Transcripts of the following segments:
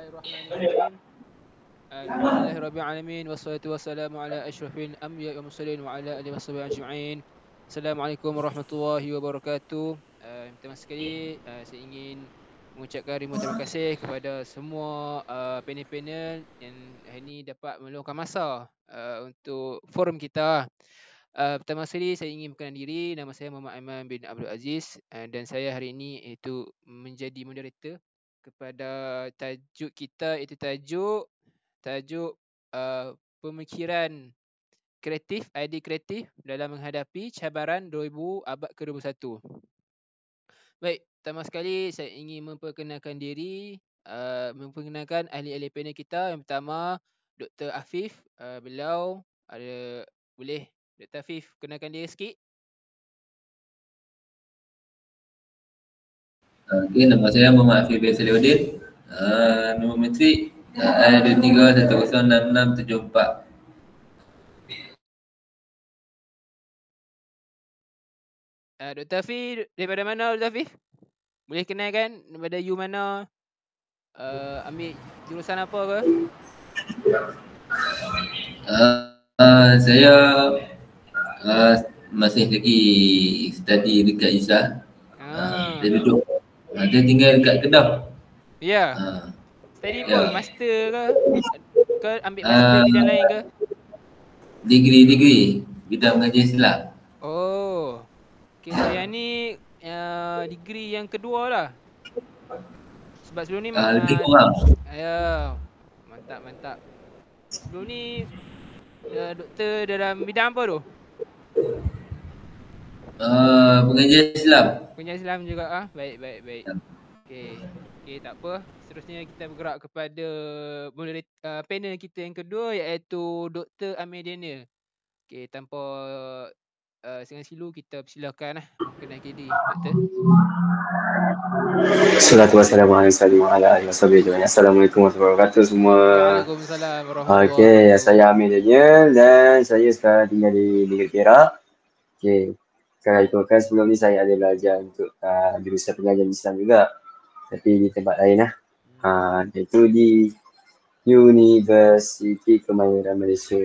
Bismillahirrahmanirrahim. Alhamdulillahirrabbilalamin. Wassalatu wassalamu ala asyrafil anbiya wal mursalin wa ala alihi washabihi ajma'in. Assalamualaikum warahmatullahi wabarakatuh. Pertama sekali saya ingin mengucapkan ribuan terima kasih kepada semua panel-panel yang hari ini dapat meluangkan masa untuk forum kita. Pertama sekali saya ingin perkenalkan diri. Nama saya Muhammad Aiman bin Abdul Aziz dan saya hari ini iaitu menjadi moderator kepada tajuk kita, iaitu tajuk pemikiran kreatif, idea kreatif dalam menghadapi cabaran 2000 abad ke-21. Baik, pertama sekali saya ingin memperkenalkan diri, memperkenalkan ahli-ahli panel kita. Yang pertama, Dr. Afif. Beliau ada, boleh Dr. Afif kenalkan diri sikit? Okay, nama saya Muhammad Afif bin Salihuddin. Nombor metrik I23106674. Dr. Afif daripada mana, Dr. Afif? Boleh kenalkan daripada you mana? Ambil jurusan apa ke? Saya masih lagi study dekat ISA. Saya duduk, saya tinggal dekat Kedah. Ya. Study apa? Master ke ambil master bidang lain ke? Degree bidang mengajar Islam. Oh. Okay, so yang ni degree yang kedua lah. Sebab sebelum ni lebih kurang. Ya. Mantap. Sebelum ni doktor dalam bidang apa tu? Pengajar Islam. Pengajar Islam juga Baik. Okey, tak apa. Seterusnya kita bergerak kepada panel kita yang kedua, iaitu Dr. Amir Daniel. Okey, tanpa senang silu, kita persilakan perkenalkan diri, Doktor. Assalamualaikum warahmatullahi wabarakatuh semua. Waalaikumsalam warahmatullahi wabarakatuh. Okey, saya Amir Daniel dan saya sekarang tinggal di Negeri Perak. Okey. Sekarang ikutkan sebelum ni saya ada belajar untuk jurusan pengajian Islam juga. Tapi di tempat lain lah. Iaitu di Universiti Kemahiran Malaysia.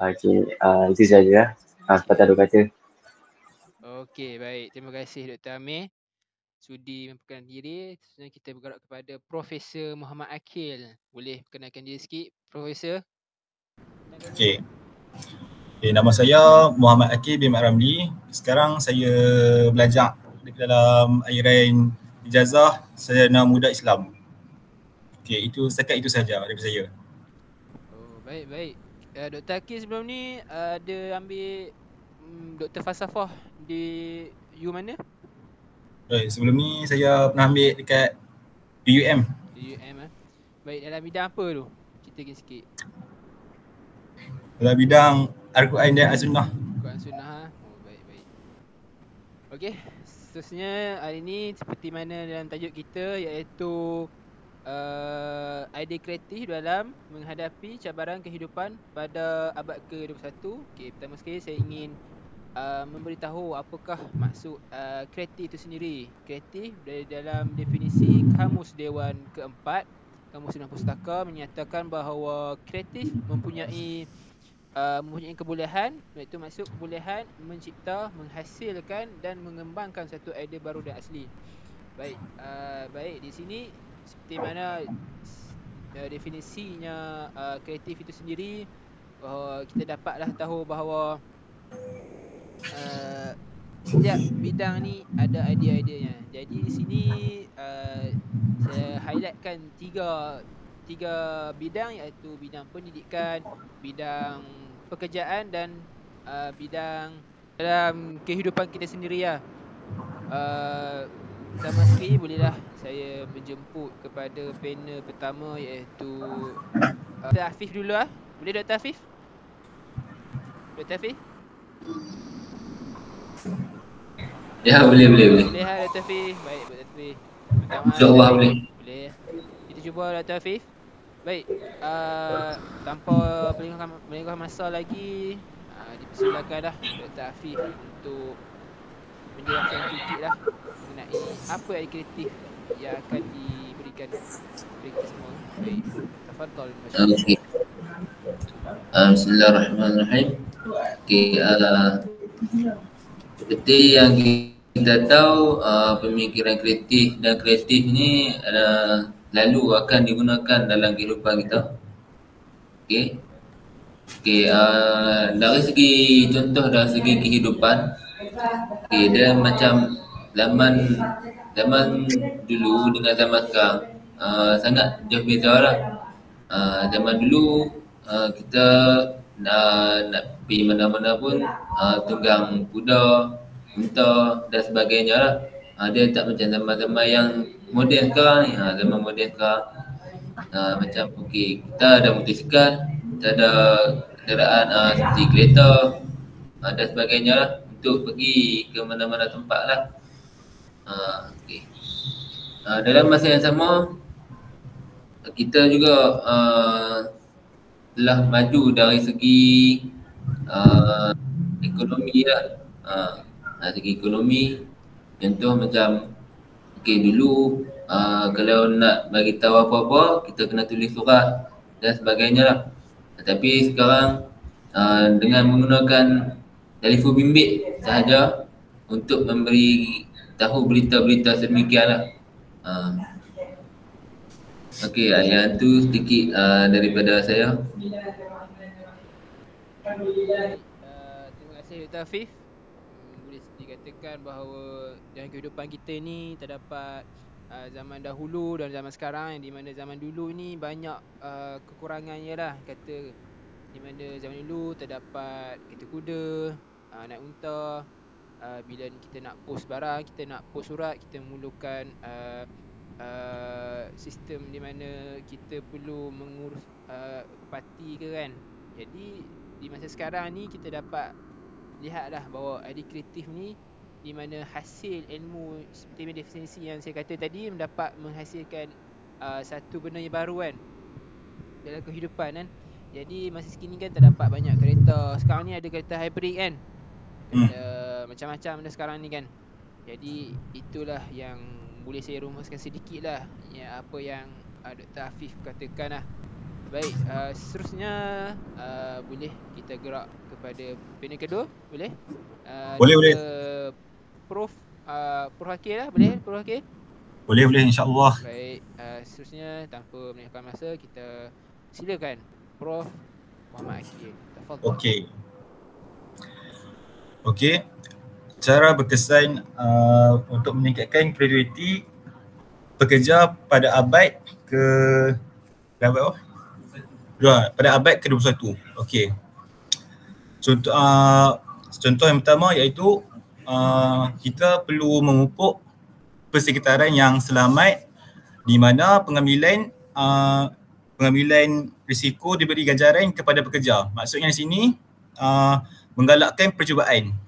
Okey, itu sahaja lah. Sepatah dua kata. Okey, baik. Terima kasih Dr. Amir sudi memperkenalkan diri. Seterusnya kita bergerak kepada Profesor Muhammad Akil. Boleh perkenalkan diri sikit, Profesor? Okey. Nama saya Muhammad Akil bin Ramli. Sekarang saya belajar dalam airan ijazah Sarjana Muda Islam. Okey, setakat itu sahaja daripada saya. Oh, baik. Dr. Akil sebelum ni ada ambil Dr. Falsafah di U mana? Sebelum ni saya pernah ambil dekat UUM. Baik, dalam bidang apa tu? Ceritakan sikit. Dalam bidang Al-Quran dan As-Sunnah. Al-Quran Sunnah. Oh, baik. Okey, seterusnya hari ni seperti mana dalam tajuk kita, iaitu idea kreatif dalam menghadapi cabaran kehidupan pada abad ke-21. Okey, pertama sekali saya ingin memberitahu apakah maksud kreatif itu sendiri. Kreatif dari dalam definisi Kamus Dewan Keempat, Kamus Dewan Pustaka menyatakan bahawa kreatif mempunyai kebolehan, iaitu maksud kebolehan mencipta, menghasilkan dan mengembangkan satu idea baru dan asli. Baik, di sini seperti mana definisinya kreatif itu sendiri, bahawa kita dapatlah tahu bahawa setiap bidang ni ada idea-ideanya. Jadi di sini saya highlightkan tiga bidang, iaitu bidang pendidikan, bidang pekerjaan dan bidang dalam kehidupan kita sendiri lah. Pertama sekali bolehlah saya menjemput kepada panel pertama, iaitu Dr. Afif dulu lah. Boleh Dr. Afif? Dr. Afif? Ya, boleh. Boleh Dr. Afif. Baik, Dr. Afif. InsyaAllah boleh. Kita cuba Dr. Afif. Baik, tanpa melengahkan masa lagi, dipersilakanlah Dr. Afif untuk menjelaskan sedikit lah mengenai apa idea kreatif yang akan diberikan sampaikan kita semua. Baik, tafadhal masyaallah. Okey. Bismillahirrahmanirrahim. Okey, seperti yang kita tahu, pemikiran kreatif dan kreatif ni lalu akan digunakan dalam kehidupan kita. Okey. Okey, dari segi contoh dari segi kehidupan, okey, dia macam zaman dulu dengan zaman sekarang sangat jauh beza lah. Zaman dulu kita nak pergi mana-mana pun tunggang kuda, unta dan sebagainya lah. Dia tak macam zaman-zaman yang moden sekarang ni. Zaman moden sekarang macam okey, kita ada motosikal, kita ada kenderaan seperti kereta dan sebagainya lah untuk pergi ke mana-mana tempat lah. Okay. Dalam masa yang sama, kita juga telah maju dari segi ekonomi lah. Segi ekonomi, contoh macam okay, dulu kalau nak bagi tahu apa-apa, kita kena tulis surat dan sebagainya lah. Tapi sekarang dengan menggunakan telefon bimbit sahaja untuk memberi tahu berita-berita sedemikian lah. Okey, yang tu sedikit daripada saya. Terima kasih Dr. Afif. Boleh dikatakan bahawa dalam kehidupan kita ni terdapat zaman dahulu dan zaman sekarang, di mana zaman dulu ni banyak kekurangannya lah. Kata di mana zaman dulu terdapat kereta kuda, naik unta. Bila kita nak post barang, kita nak post surat, kita memerlukan sistem di mana kita perlu mengurus parti ke kan. Jadi di masa sekarang ni kita dapat lihatlah bahawa idea kreatif ni di mana hasil ilmu seperti definisi yang saya kata tadi mendapat menghasilkan satu benda yang baru kan dalam kehidupan kan. Jadi masa sekini kan terdapat banyak kereta. Sekarang ni ada kereta hybrid kan. Macam-macam benda sekarang ni kan. Jadi itulah yang boleh saya rumuskan sedikit lah ya, apa yang Dr. Afif katakan lah. Baik, seterusnya boleh kita gerak kepada panel kedua. Boleh? Boleh. Prof Hakil lah, boleh Prof Hakil? Boleh insya-Allah. Baik, seterusnya tanpa melengahkan masa kita silakan Prof Muhammad Hakil. Tafadhal. Okey. Cara berkesan untuk meningkatkan produktiviti pekerja pada abad pada abad ke-21. Okey. Contoh yang pertama iaitu kita perlu memupuk persekitaran yang selamat di mana pengambilan risiko diberi ganjaran kepada pekerja. Maksudnya di sini menggalakkan percubaan.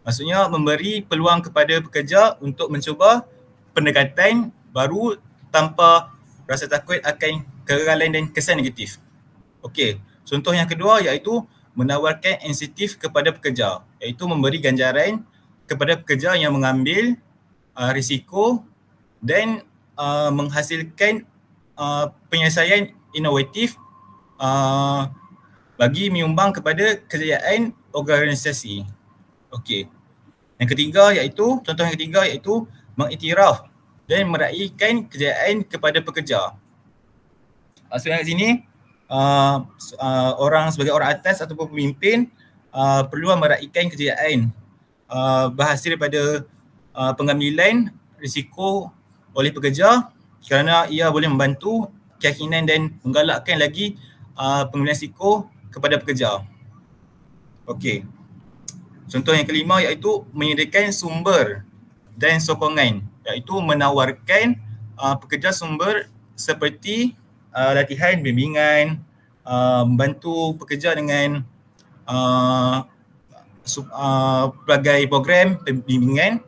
Maksudnya memberi peluang kepada pekerja untuk mencuba pendekatan baru tanpa rasa takut akan kegagalan dan kesan negatif. Okey, contoh yang kedua iaitu menawarkan insentif kepada pekerja, iaitu memberi ganjaran kepada pekerja yang mengambil risiko dan menghasilkan penyelesaian inovatif bagi menyumbang kepada kejayaan organisasi. Okey. Contoh yang ketiga iaitu mengiktiraf dan meraihkan kejayaan kepada pekerja. Maksudnya di sini orang sebagai orang atas ataupun pemimpin perlu meraihkan kejayaan berhasil daripada pengambilan risiko oleh pekerja kerana ia boleh membantu keyakinan dan menggalakkan lagi pengambilan risiko kepada pekerja. Okey. Contoh yang kelima iaitu menyediakan sumber dan sokongan, iaitu menawarkan pekerja sumber seperti latihan, bimbingan, membantu pekerja dengan pelbagai program bimbingan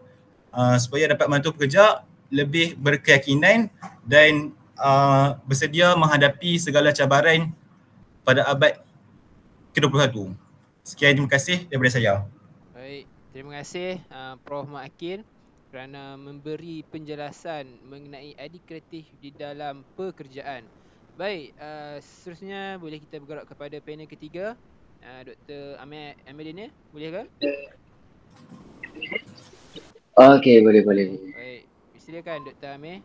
supaya dapat membantu pekerja lebih berkeyakinan dan bersedia menghadapi segala cabaran pada abad ke-21. Sekian, terima kasih daripada saya. Baik, terima kasih Prof Muhammad Hakil. kerana memberi penjelasan mengenai idea kreatif di dalam pekerjaan. Baik, seterusnya boleh kita bergerak kepada panel ketiga. Dr. Ameldina, boleh ke? Okey, boleh. Baik, silakan Dr. Amir.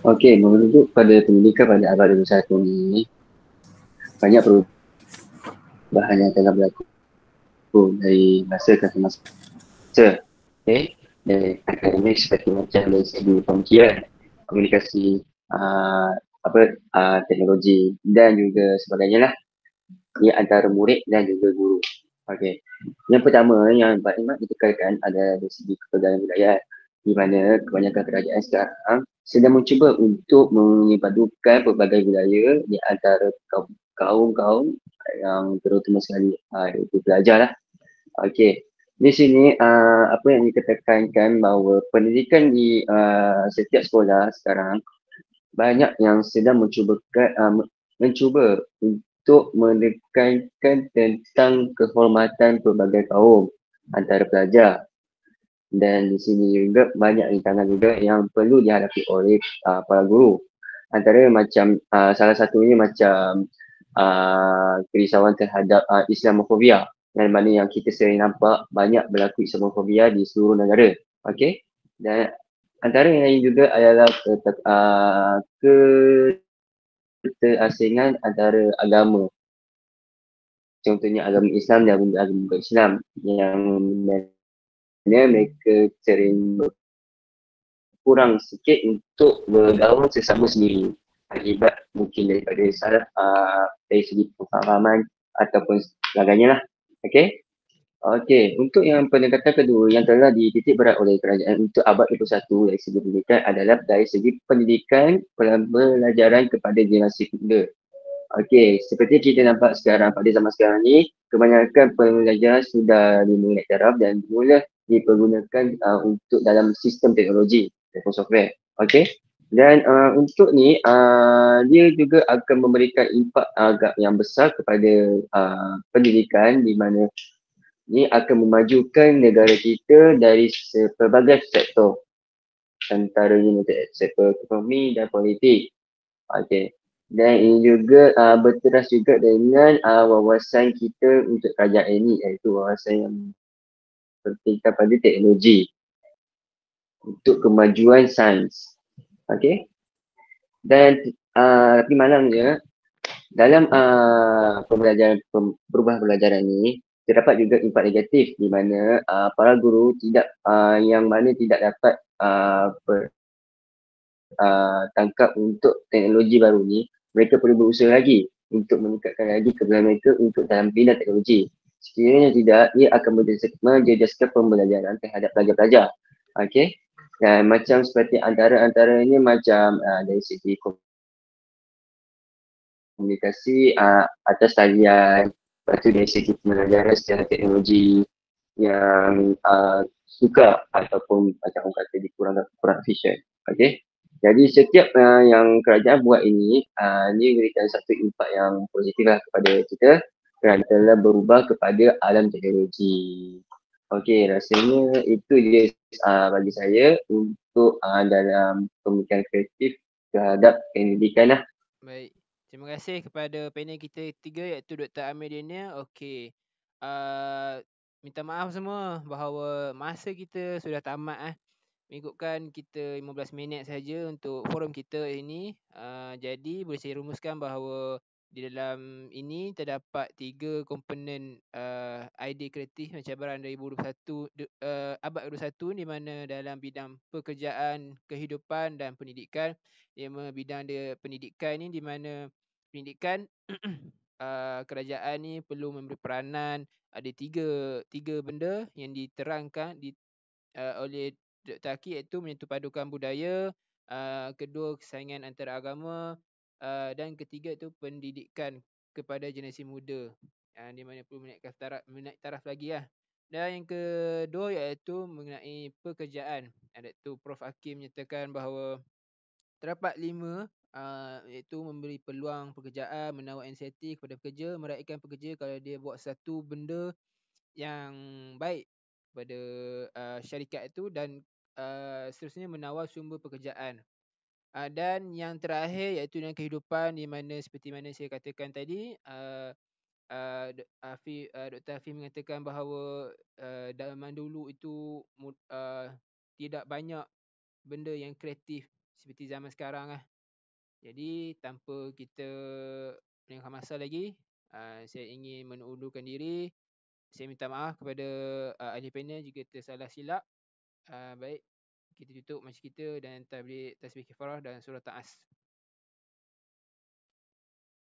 Okey, merujuk pada pendidikan pada abad 21 ni, banyak perubahan yang telah berlaku dari masa ke masa. Okey, dari akademik seperti macam dari segi pemikiran, komunikasi, teknologi dan juga sebagainya lah. Ia antara murid dan juga guru. Okey. Yang pertama yang banyak ditekankan adalah dari segi kepegangan budaya, di mana kebanyakan kerajaan sekarang sedang mencuba untuk menyepadukan pelbagai budaya di antara kaum-kaum yang terutama sekali iaitu pelajar lah. Okey. Di sini apa yang ditekankan bahawa pendidikan di setiap sekolah sekarang banyak yang sedang mencuba untuk menekankan tentang kehormatan pelbagai kaum antara pelajar. Dan di sini juga banyak rintangan juga yang perlu dihadapi oleh para guru. Antara macam salah satunya macam kerisauan terhadap Islamofobia, yang mana yang kita sering nampak banyak berlaku Islamofobia di seluruh negara. Okey. Dan antara yang lain juga adalah keterasingan antara agama. Contohnya agama Islam dan agama Islam yang mereka sering kurang sikit untuk bergaul sesama sendiri akibat mungkin daripada salah dari segi pemahaman ataupun sebagainya lah. Okey, untuk yang pendekatan kedua yang telah dititik berat oleh kerajaan untuk abad 21 dari segi pendidikan adalah dari segi pendidikan pembelajaran kepada generasi muda. Okey, seperti kita nampak sekarang pada zaman sekarang ni, kebanyakan pembelajaran sudah dimulai taraf dan mula dipergunakan untuk dalam sistem teknologi ataupun software. Okey. Dan untuk ni dia juga akan memberikan impak agak yang besar kepada pendidikan, di mana ni akan memajukan negara kita dari pelbagai sektor, antaranya sektor ekonomi dan politik. Okey. Dan ini juga berteras juga dengan wawasan kita untuk kerajaan ini, iaitu wawasan yang bertingkat pada teknologi untuk kemajuan sains. Okey. Dan tapi malangnya dalam perubahan pembelajaran ini terdapat juga impak negatif, di mana para guru tidak dapat tangkap untuk teknologi baru ni, mereka perlu berusaha lagi untuk meningkatkan lagi keberanian mereka untuk dalam bidang teknologi. Sekiranya tidak, ia akan menjejaskan pembelajaran terhadap pelajar-pelajar. Okey. Dan macam seperti antaranya macam dari segi komunikasi atas talian, lepas tu dari segi pembelajaran secara teknologi yang suka ataupun macam orang kata dia kurang efisien. Okey. Jadi setiap yang kerajaan buat ini memberikan satu impak yang positif lah kepada kita kerana telah berubah kepada alam teknologi. Okey, rasanya itu je bagi saya untuk dalam pemikiran kreatif terhadap pendidikan lah. Baik. Terima kasih kepada panel kita tiga, iaitu Dr. Ameldina. Okey. Minta maaf semua bahawa masa kita sudah tamat mengikutkan kita 15 minit saja untuk forum kita ini. Jadi boleh saya rumuskan bahawa di dalam ini terdapat 3 komponen idea kreatif cabaran 2021 abad 21, di mana dalam bidang pekerjaan, kehidupan dan pendidikan. Bidang dia pendidikan ni, di mana pendidikan kerajaan ni perlu memberi peranan. Ada tiga benda yang diterangkan oleh Dr. Aki, iaitu menyentuh padukan budaya, kedua kesaingan antara agama, dan ketiga itu pendidikan kepada generasi muda, di mana perlu menaik taraf lagi lah. Dan yang kedua iaitu mengenai pekerjaan, iaitu Prof. Aki menyatakan bahawa terdapat 5 iaitu memberi peluang pekerjaan, menawar insentif kepada pekerja, meraihkan pekerja kalau dia buat satu benda yang baik pada syarikat itu dan seterusnya menawar sumber pekerjaan. Dan yang terakhir iaitu dalam kehidupan, di mana seperti mana saya katakan tadi, Dr. Hafiz mengatakan bahawa zaman dulu itu tidak banyak benda yang kreatif seperti zaman sekarang lah. Jadi tanpa kita melengahkan masa lagi, saya ingin mengundurkan diri. Saya minta maaf kepada ahli panel jika tersalah silap. Baik, kita tutup majlis kita dan tasbih kifarah dan surah Ta'as.